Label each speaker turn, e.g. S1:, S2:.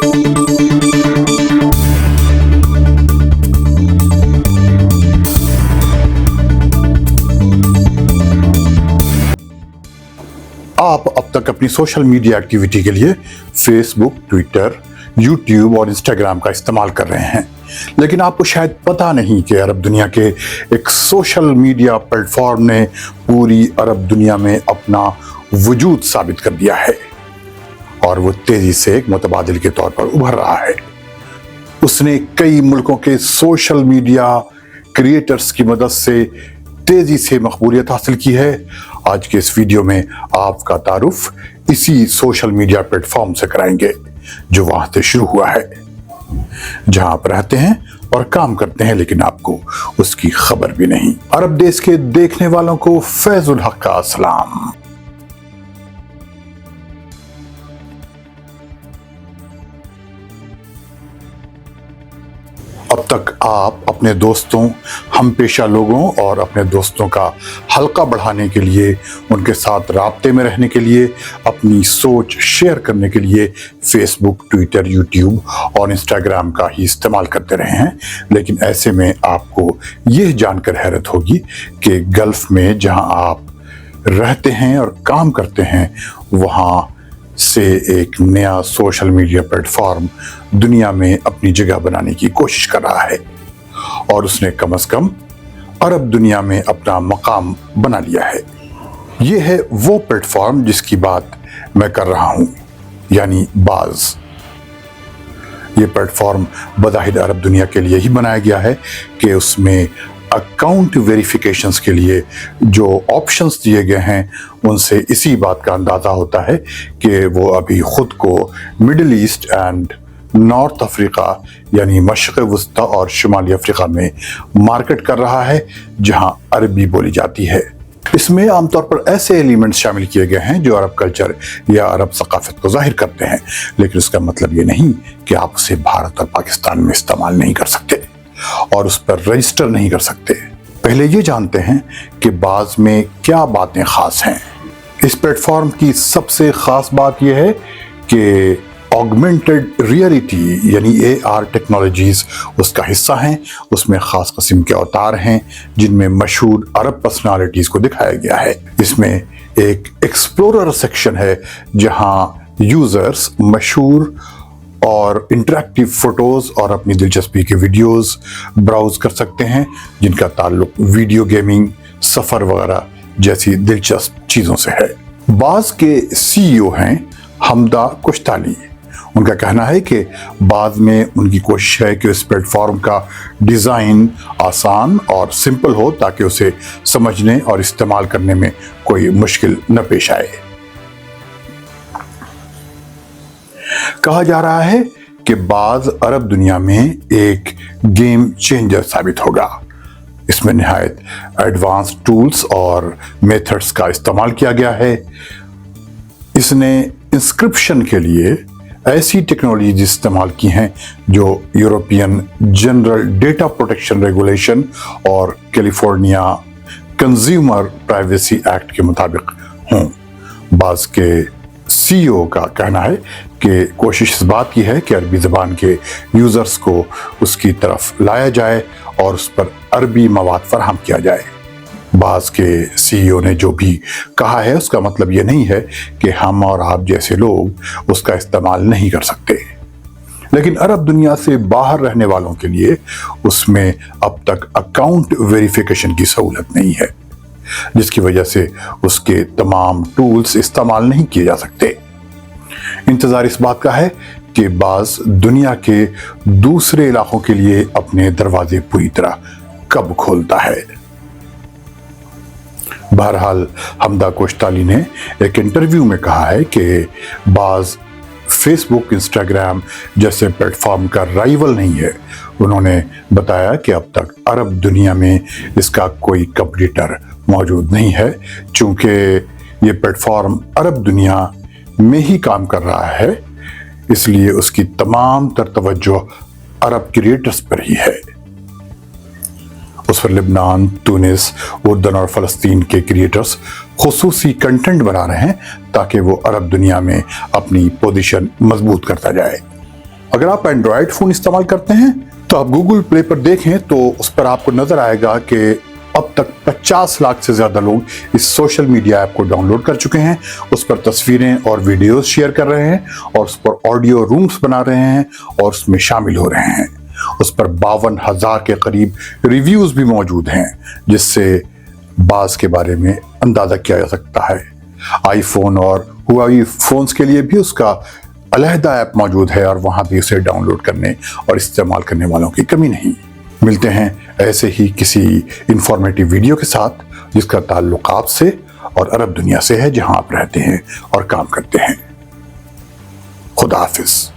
S1: आप अब तक अपनी सोशल मीडिया एक्टिविटी के लिए फेसबुक, ट्विटर, यूट्यूब और इंस्टाग्राम का इस्तेमाल कर रहे हैं, लेकिन आपको शायद पता नहीं कि अरब दुनिया के एक सोशल मीडिया प्लेटफॉर्म ने पूरी अरब दुनिया में अपना वजूद साबित कर दिया है और वो तेजी से एक मुतबादिल के तौर पर उभर रहा है। उसने कई मुल्कों के सोशल मीडिया क्रिएटर्स की मदद से तेजी से मकबूलियत हासिल की है। आज के इस वीडियो में आपका तारुफ इसी सोशल मीडिया प्लेटफॉर्म से कराएंगे जो वहां से शुरू हुआ है, जहां आप रहते हैं और काम करते हैं, लेकिन आपको उसकी खबर भी नहीं। अरब देश के देखने वालों को फैजुल हक का सलाम। अब तक आप अपने दोस्तों, हम पेशा लोगों और अपने दोस्तों का हल्का बढ़ाने के लिए, उनके साथ राब्ते में रहने के लिए, अपनी सोच शेयर करने के लिए फेसबुक, ट्विटर, यूट्यूब और इंस्टाग्राम का ही इस्तेमाल करते रहे हैं। लेकिन ऐसे में आपको यह जानकर हैरत होगी कि गल्फ में जहां आप रहते हैं और काम करते हैं, वहां से एक नया सोशल मीडिया प्लेटफॉर्म दुनिया में अपनी जगह बनाने की कोशिश कर रहा है और उसने कम से कम अरब दुनिया में अपना मकाम बना लिया है। ये है वो प्लेटफॉर्म जिसकी बात मैं कर रहा हूं, यानी बाज़। ये प्लेटफॉर्म बज़ाहिर अरब दुनिया के लिए ही बनाया गया है कि उसमें अकाउंट वेरिफिकेशंस के लिए जो ऑप्शंस दिए गए हैं, उनसे इसी बात का अंदाज़ा होता है कि वो अभी ख़ुद को middle east and north Africa यानी मशरिक़ वस्ता और शुमाली अफ्रीका में मार्केट कर रहा है जहां अरबी बोली जाती है। इसमें आमतौर पर ऐसे एलिमेंट्स शामिल किए गए हैं जो अरब कल्चर या अरब सकाफत को जाहिर करते हैं, लेकिन उसका मतलब ये नहीं कि आप उसे भारत और पाकिस्तान में इस्तेमाल नहीं कर सकते और उस पर रजिस्टर नहीं कर सकते। पहले ये जानते हैं कि बाज़ में क्या बातें खास हैं। इस प्लेटफॉर्म की सबसे खास बात यह है कि ऑगमेंटेड रियलिटी यानी AR टेक्नोलॉजीज उसका हिस्सा हैं। उसमें खास किस्म के अवतार हैं जिनमें मशहूर अरब पर्सनालिटीज को दिखाया गया है। इसमें एक एक्सप्लोरर सेक्शन है जहां यूजर्स मशहूर और इंटरैक्टिव फोटोज और अपनी दिलचस्पी के वीडियोस ब्राउज कर सकते हैं जिनका ताल्लुक वीडियो गेमिंग, सफ़र वगैरह जैसी दिलचस्प चीज़ों से है। बाज़ के CEO हैं हमदा कुश्ताली। उनका कहना है कि बाद में उनकी कोशिश है कि इस प्लेटफॉर्म का डिज़ाइन आसान और सिंपल हो ताकि उसे समझने और इस्तेमाल करने में कोई मुश्किल न पेश आए। कहा जा रहा है कि बाज़ अरब दुनिया में एक गेम चेंजर साबित होगा। इसमें निहायत एडवांस टूल्स और मेथड्स का इस्तेमाल किया गया है। इसने इंस्क्रिप्शन के लिए ऐसी टेक्नोलॉजी इस्तेमाल की हैं जो European general data protection regulation और कैलिफोर्निया कंज्यूमर प्राइवेसी एक्ट के मुताबिक हों। बाज़ के CEO का कहना है कि कोशिश इस बात की है कि अरबी ज़बान के यूज़र्स को उसकी तरफ लाया जाए और उस पर अरबी मवाद फराहम किया जाए। बाज़ के CEO ने जो भी कहा है उसका मतलब ये नहीं है कि हम और आप जैसे लोग उसका इस्तेमाल नहीं कर सकते, लेकिन अरब दुनिया से बाहर रहने वालों के लिए उसमें अब तक अकाउंट वेरिफिकेशन की सहूलत नहीं है, जिसकी वजह से उसके तमाम टूल्स इस्तेमाल नहीं किए जा सकते। इंतज़ार इस बात का है कि बाज़ दुनिया के दूसरे इलाकों के लिए अपने दरवाजे पूरी तरह कब खोलता है। बहरहाल हमदा कुश्ताली ने एक इंटरव्यू में कहा है कि बाज़ फेसबुक, इंस्टाग्राम जैसे प्लेटफॉर्म का राइवल नहीं है। उन्होंने बताया कि अब तक अरब दुनिया में इसका कोई कंपटीटर मौजूद नहीं है, चूँकि ये प्लेटफॉर्म अरब दुनिया में ही काम कर रहा है, इसलिए उसकी तमाम तर तवज्जो अरब क्रिएटर्स पर ही है। उस पर लेबनान, तुनिस, उर्दन और फ़लस्तीन के क्रिएटर्स खुसूसी कंटेंट बना रहे हैं ताकि वो अरब दुनिया में अपनी पोजीशन मजबूत करता जाए। अगर आप एंड्रॉयड फ़ोन इस्तेमाल करते हैं तो आप गूगल प्ले पर देखें तो उस पर आपको नज़र आएगा कि अब तक 50 लाख से ज़्यादा लोग इस सोशल मीडिया ऐप को डाउनलोड कर चुके हैं, उस पर तस्वीरें और वीडियोस शेयर कर रहे हैं और उस पर ऑडियो रूम्स बना रहे हैं और उसमें शामिल हो रहे हैं। उस पर 52,000 के करीब रिव्यूज़ भी मौजूद हैं, जिससे बाज़ के बारे में अंदाज़ा किया जा सकता है। आईफोन और हुआवी फ़ोन्स के लिए भी उसका अलहदा ऐप मौजूद है और वहाँ भी उसे डाउनलोड करने और इस्तेमाल करने वालों की कमी नहीं। मिलते हैं ऐसे ही किसी इंफॉर्मेटिव वीडियो के साथ जिसका ताल्लुक आपसे और अरब दुनिया से है, जहां आप रहते हैं और काम करते हैं। खुदा हाफिज।